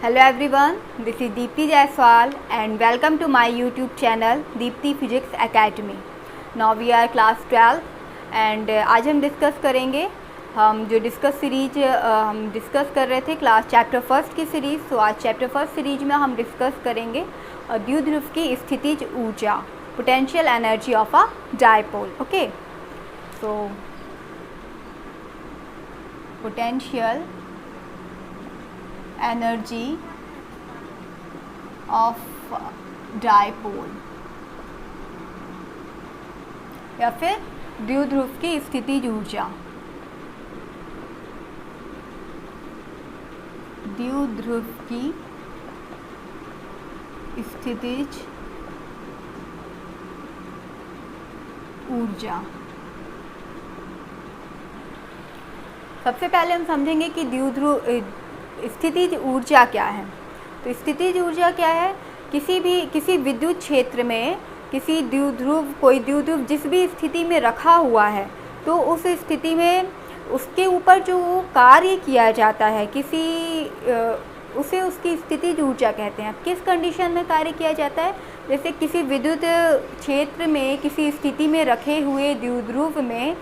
Hello everyone, this is Deepti Jaiswal and welcome to my YouTube channel Deepti Physics Academy. Now we are class 12 and आज हम discuss करेंगे हम discuss कर रहे थे class chapter first की series. तो आज चैप्टर फर्स्ट सीरीज में हम डिस्कस करेंगे द्विध्रुव की स्थितिज ऊर्जा, potential energy of a dipole. Okay, so potential energy of dipole या फिर द्विध्रुव की स्थितिज ऊर्जा। द्विध्रुव की स्थितिज ऊर्जा। सबसे पहले हम समझेंगे कि द्विध्रुव स्थितिज ऊर्जा क्या है। तो स्थितिज ऊर्जा क्या है? किसी विद्युत क्षेत्र में कोई द्विध्रुव जिस भी स्थिति में रखा हुआ है, तो उस स्थिति में उसके ऊपर जो कार्य किया जाता है उसे उसकी स्थितिज ऊर्जा कहते हैं। किस कंडीशन में कार्य किया जाता है? जैसे किसी विद्युत क्षेत्र में किसी स्थिति में रखे हुए द्विध्रुव में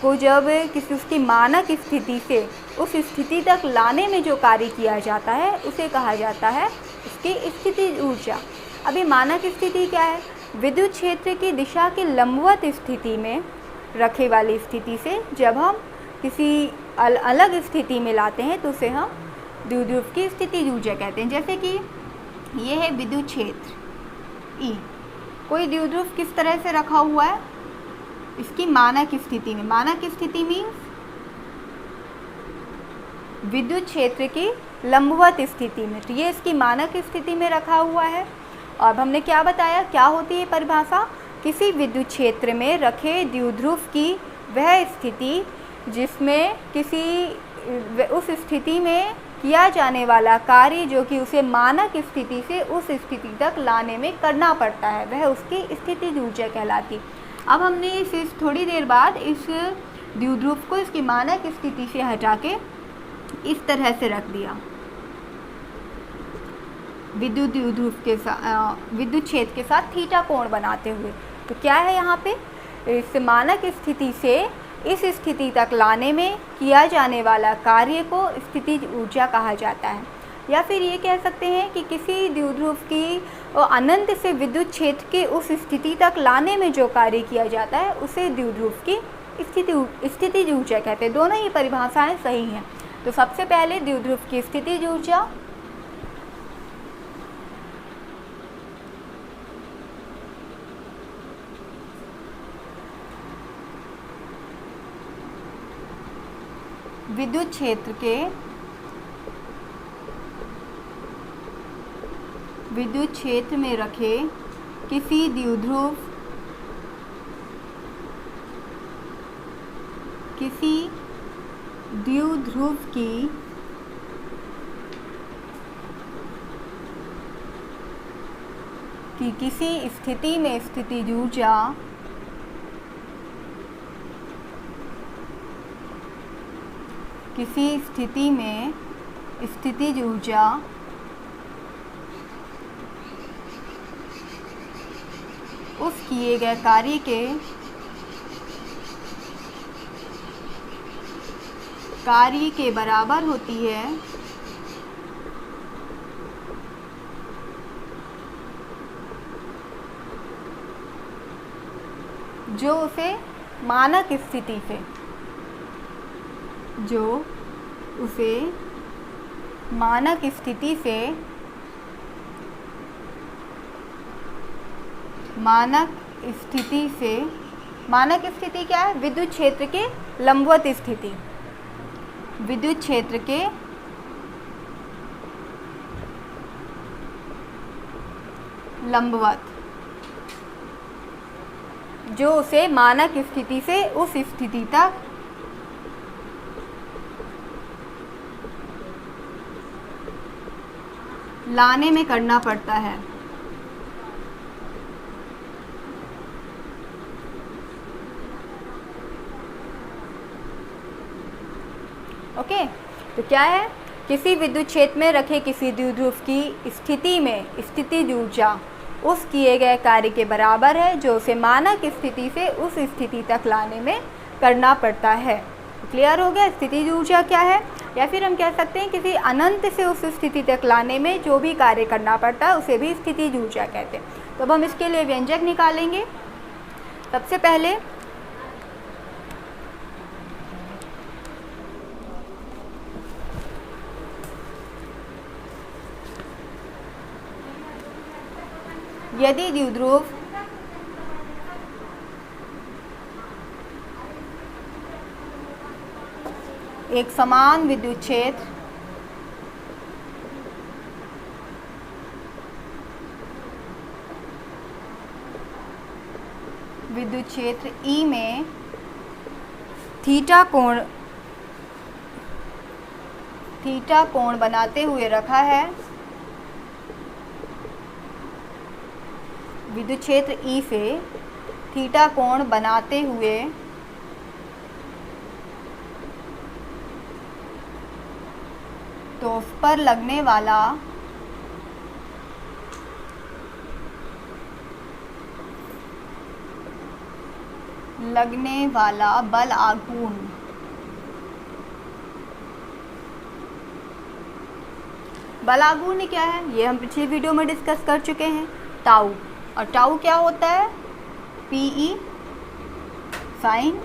को जब उसकी मानक स्थिति से उस स्थिति तक लाने में जो कार्य किया जाता है उसे कहा जाता है उसकी स्थितिज ऊर्जा। अभी मानक स्थिति क्या है? विद्युत क्षेत्र की दिशा के लंबवत स्थिति में रखे वाली स्थिति से जब हम किसी अलग स्थिति में लाते हैं तो उसे हम द्विध्रुव की स्थितिज ऊर्जा कहते हैं। जैसे कि ये है विद्युत क्षेत्र ई, कोई द्विध्रुव किस तरह से रखा हुआ है? इसकी मानक स्थिति में। मानक स्थिति मीन्स विद्युत क्षेत्र की लंबवत स्थिति में। तो ये इसकी मानक स्थिति में रखा हुआ है। और हमने क्या बताया, क्या होती है परिभाषा? किसी विद्युत क्षेत्र में रखे द्विध्रुव की वह स्थिति जिसमें उस स्थिति में किया जाने वाला कार्य जो कि उसे मानक स्थिति से उस स्थिति तक लाने में करना पड़ता है, वह उसकी स्थितिज ऊर्जा कहलाती। अब हमने थोड़ी देर बाद इस द्विध्रुव को इसकी मानक स्थिति से हटा के इस तरह से रख दिया, विद्युत द्विध्रुव के साथ विद्युत क्षेत्र के साथ थीटा कोण बनाते हुए। तो क्या है यहाँ पे? इस मानक स्थिति से इस स्थिति तक लाने में किया जाने वाला कार्य को स्थितिज ऊर्जा कहा जाता है। या फिर ये कह सकते हैं कि किसी द्विध्रुव की अनंत से विद्युत क्षेत्र के उस स्थिति तक लाने में जो कार्य किया जाता है उसे द्विध्रुव की स्थितिज ऊर्जा कहते हैं। दोनों ही परिभाषाएं सही हैं। तो सबसे पहले द्विध्रुव की स्थितिज ऊर्जा। विद्युत क्षेत्र में रखे किसी द्विध्रुव की किसी स्थिति में स्थितिज ऊर्जा उस किए गए कार्य के बराबर होती है जो उसे मानक स्थिति से मानक स्थिति क्या है? विद्युत क्षेत्र के लंबवत स्थिति। विद्युत क्षेत्र के लंबवत जो उसे मानक स्थिति से उस स्थिति तक लाने में करना पड़ता है। ओके, तो क्या है किसी विद्युत क्षेत्र में रखे किसी द्विध्रुव की स्थिति में स्थितिज ऊर्जा उस किए गए कार्य के बराबर है जो उसे मानक स्थिति से उस स्थिति तक लाने में करना पड़ता है। क्लियर हो गया स्थितिज ऊर्जा क्या है, या फिर हम कह सकते हैं किसी अनंत से उस स्थिति तक लाने में जो भी कार्य करना पड़ता है उसे भी स्थितिज ऊर्जा कहते हैं। तो अब हम इसके लिए व्यंजक निकालेंगे। सबसे पहले यदि द्विध्रुव एक समान विद्युत क्षेत्र E में थीटा कोण बनाते हुए रखा है, विद्युत क्षेत्र E से थीटा कोण बनाते हुए तो उस पर लगने वाला बल आघूर्ण क्या है ये हम पिछली वीडियो में डिस्कस कर चुके हैं, टाउ। और टाउ क्या होता है, PE साइन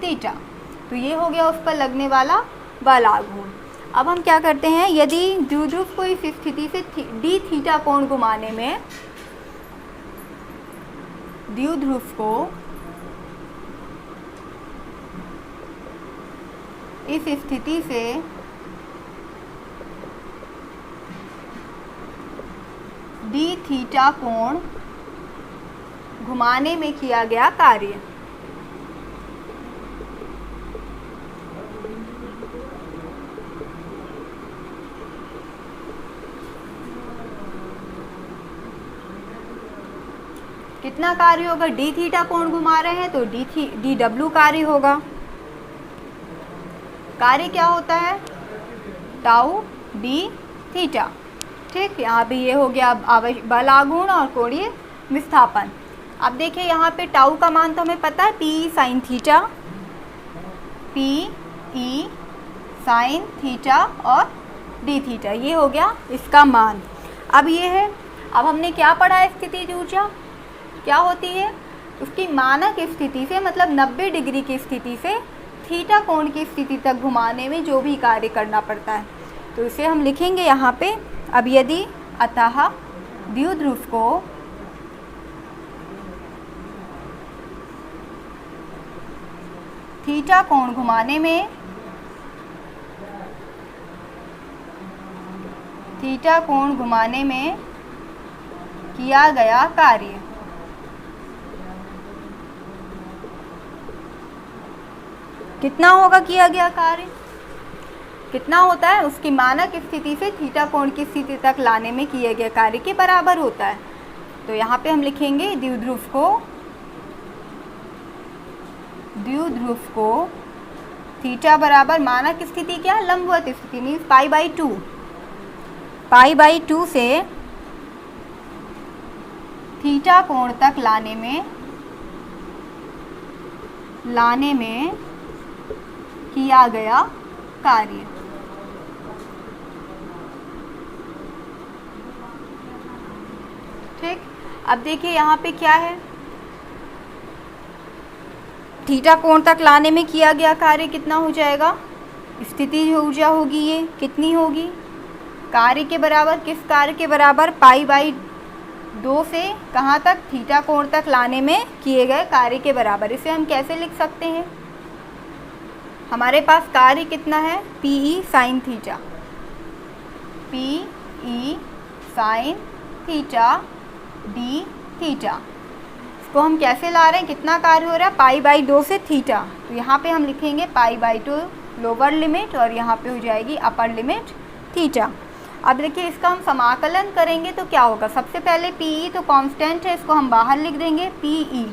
थीटा। तो ये हो गया उस पर लगने वाला बल आघूर्ण। अब हम क्या करते हैं, यदि द्विध्रुव को इस स्थिति से d थीटा कोण घुमाने में द्विध्रुव को इस स्थिति से d थीटा कोण घुमाने में किया गया कार्य, कितना कार्य होगा, d थीटा कोण घुमा रहे हैं तो dw कार्य होगा। कार्य क्या होता है, टाउ d थीटा। ठीक, यहाँ भी ये हो गया बल आघूर्ण और कोणीय विस्थापन। अब देखिए यहाँ पे टाउ का मान तो हमें पता है, PE sine theta, PE sine theta और d थीटा, ये हो गया इसका मान। अब ये है, अब हमने क्या पढ़ा है, स्थितिज ऊर्जा क्या होती है, उसकी मानक स्थिति से मतलब 90 डिग्री की स्थिति से थीटा कोण की स्थिति तक घुमाने में जो भी कार्य करना पड़ता है। तो इसे हम लिखेंगे यहाँ पे। अब यदि अतः द्विध्रुव को थीटा कोण घुमाने में किया गया कार्य कितना होगा, किया गया कार्य कितना होता है, उसकी मानक स्थिति से थीटा कोण की स्थिति तक लाने में किए गए कार्य के बराबर होता है। तो यहाँ पे हम लिखेंगे द्विध्रुव को थीटा बराबर मानक स्थिति क्या, लंबवत स्थिति मीन्स π/2 से थीटा कोण तक लाने में किया गया कार्य। ठीक, अब देखिए यहाँ पे क्या है, थीटा कोण तक लाने में किया गया कार्य कितना हो जाएगा, स्थितिज ऊर्जा होगी, ये कितनी होगी, कार्य के बराबर, किस कार्य के बराबर, π/2 से कहाँ तक, थीटा कोण तक लाने में किए गए कार्य के बराबर। इसे हम कैसे लिख सकते हैं, हमारे पास कार्य कितना है, PE sine theta, PE sine theta d theta. इसको हम कैसे ला रहे हैं, कितना कार्य हो रहा है, π/2 से थीटा। तो यहाँ पे हम लिखेंगे π/2 लोअर लिमिट और यहाँ पे हो जाएगी अपर लिमिट थीटा। अब देखिए इसका हम समाकलन करेंगे तो क्या होगा, सबसे पहले PE तो कांस्टेंट है, इसको हम बाहर लिख देंगे, PE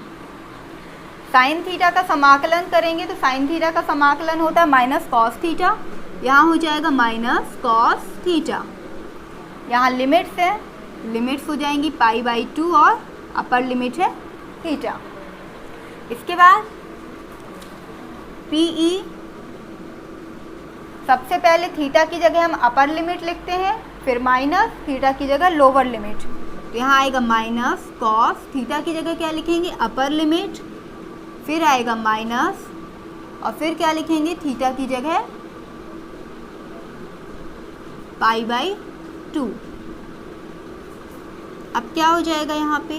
साइन थीटा का समाकलन करेंगे तो साइन थीटा का समाकलन होता है माइनस कॉस थीटा, यहाँ हो जाएगा माइनस कॉस थीटा। यहाँ लिमिट्स है, लिमिट्स हो जाएंगी π/2 और अपर लिमिट है थीटा। इसके बाद PE, सबसे पहले थीटा की जगह हम अपर लिमिट लिखते हैं, फिर माइनस थीटा की जगह लोअर लिमिट। तो यहाँ आएगा माइनस कॉस थीटा की जगह क्या लिखेंगे, अपर लिमिट, फिर आएगा माइनस और फिर क्या लिखेंगे, थीटा की जगह π/2। अब क्या हो जाएगा यहाँ पे,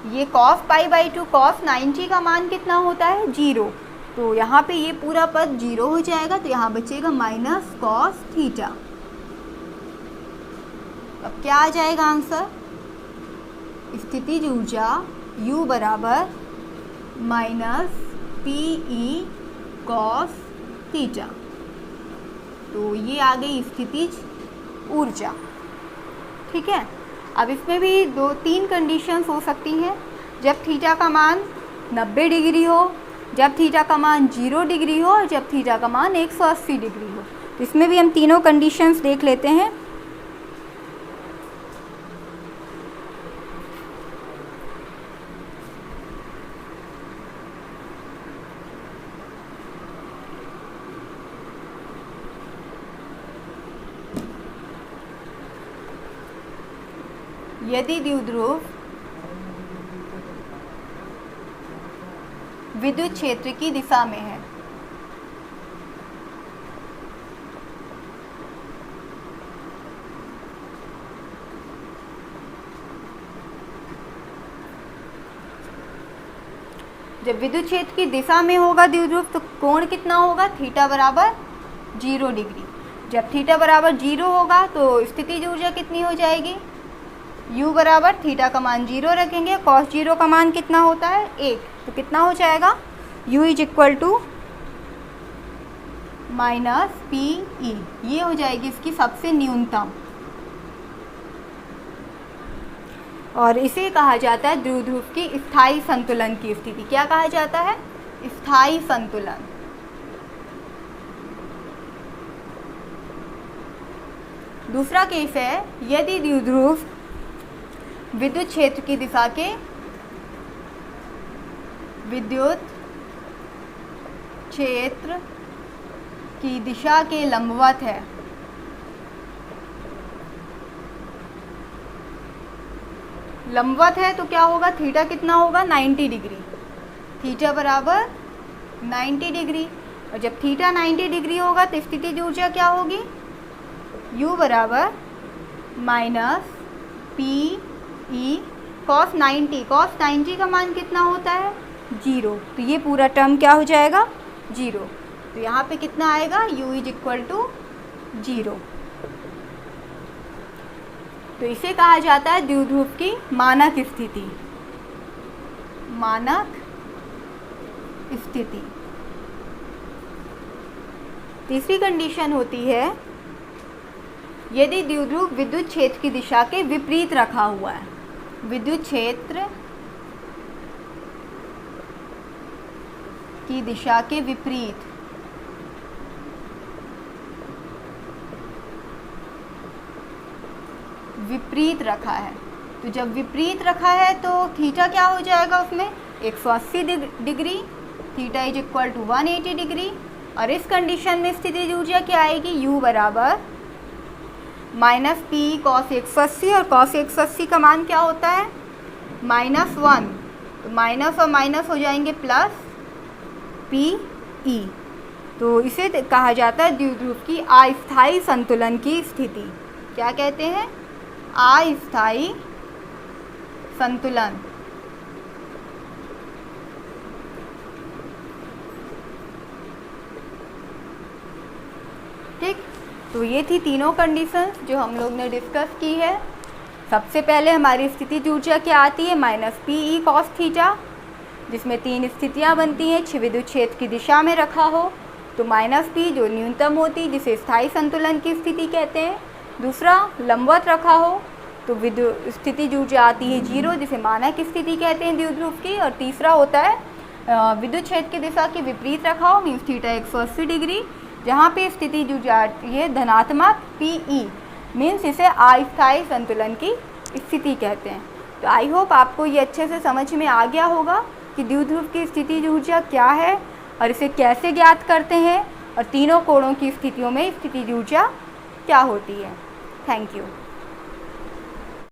ये cos π/2 cos 90 का मान कितना होता है, 0। तो यहाँ पे ये पूरा पद 0 हो जाएगा, तो यहाँ बचेगा माइनस कॉस थीटा। अब क्या आ जाएगा आंसर, स्थितिज ऊर्जा U बराबर माइनस PE कॉस थीटा। तो ये आ गई स्थितिज ऊर्जा। ठीक है, अब इसमें भी 2-3 कंडीशंस हो सकती हैं। जब थीटा का मान 90 डिग्री हो, जब थीटा का मान 0 डिग्री हो और जब थीटा का मान 180 डिग्री हो। तो इसमें भी हम तीनों कंडीशंस देख लेते हैं। यदि द्विध्रुव विद्युत क्षेत्र की दिशा में है, जब विद्युत क्षेत्र की दिशा में होगा द्विध्रुव तो कोण कितना होगा, थीटा बराबर 0 डिग्री। जब थीटा बराबर 0 होगा तो स्थितिज ऊर्जा कितनी हो जाएगी, U बराबर थीटा का मान 0 रखेंगे, cos 0 का मान कितना होता है 1, तो कितना हो जाएगा U is equal to minus PE। ये हो जाएगी इसकी सबसे न्यूनतम, और इसे कहा जाता है द्विध्रुव की स्थायी संतुलन की स्थिति। क्या कहा जाता है, स्थायी संतुलन। दूसरा केस है, यदि द्विध्रुव विद्युत क्षेत्र की दिशा के विद्युत क्षेत्र की दिशा के लंबवत है, लंबवत है तो क्या होगा, थीटा कितना होगा 90 डिग्री, थीटा बराबर 90 डिग्री। और जब थीटा 90 डिग्री होगा तो स्थितिज ऊर्जा क्या होगी, U बराबर माइनस PE cos 90। cos 90 का मान कितना होता है 0, तो ये पूरा टर्म क्या हो जाएगा 0। तो यहाँ पे कितना आएगा, U इज इक्वल टू 0। तो इसे कहा जाता है द्विध्रुव की मानक स्थिति, मानक स्थिति। तीसरी कंडीशन होती है, यदि द्विध्रुव विद्युत क्षेत्र की दिशा के विपरीत रखा हुआ है, विद्युत क्षेत्र की दिशा के विपरीत, विपरीत रखा है। तो जब विपरीत रखा है तो थीटा क्या हो जाएगा उसमें 180 degree, theta is equal to 180 degree. और इस कंडीशन में स्थितिज ऊर्जा क्या आएगी, U बराबर माइनस PE cos 180, और cos 180 का मान क्या होता है -1, तो माइनस और माइनस हो जाएंगे प्लस PE। तो इसे कहा जाता है द्विध्रुव की अस्थायी संतुलन की स्थिति। क्या कहते हैं, अस्थायी संतुलन। ठीक, तो ये थी तीनों कंडीशंस जो हम लोग ने डिस्कस की है। सबसे पहले हमारी स्थितिज ऊर्जा क्या आती है, -PE cos थीटा, जिसमें 3 स्थितियां बनती हैं। विद्युत क्षेत्र की दिशा में रखा हो तो -P जो न्यूनतम होती, जिसे स्थायी संतुलन की स्थिति कहते हैं। दूसरा, लंबवत रखा हो तो विद्युत स्थितिज ऊर्जा आती है 0, जिसे मानक स्थिति कहते हैं द्विध्रुव की। और तीसरा होता है विद्युत क्षेत्र की दिशा के विपरीत रखा हो, मीन्स थीटा 180 डिग्री, जहाँ पे स्थितिज ऊर्जा आती है धनात्मक Pe मीन्स इसे अस्थायी संतुलन की स्थिति कहते हैं। तो आई होप आपको ये अच्छे से समझ में आ गया होगा कि द्विध्रुव की स्थितिज ऊर्जा क्या है और इसे कैसे ज्ञात करते हैं और तीनों कोणों की स्थितियों में स्थितिज ऊर्जा क्या होती है। Thank you.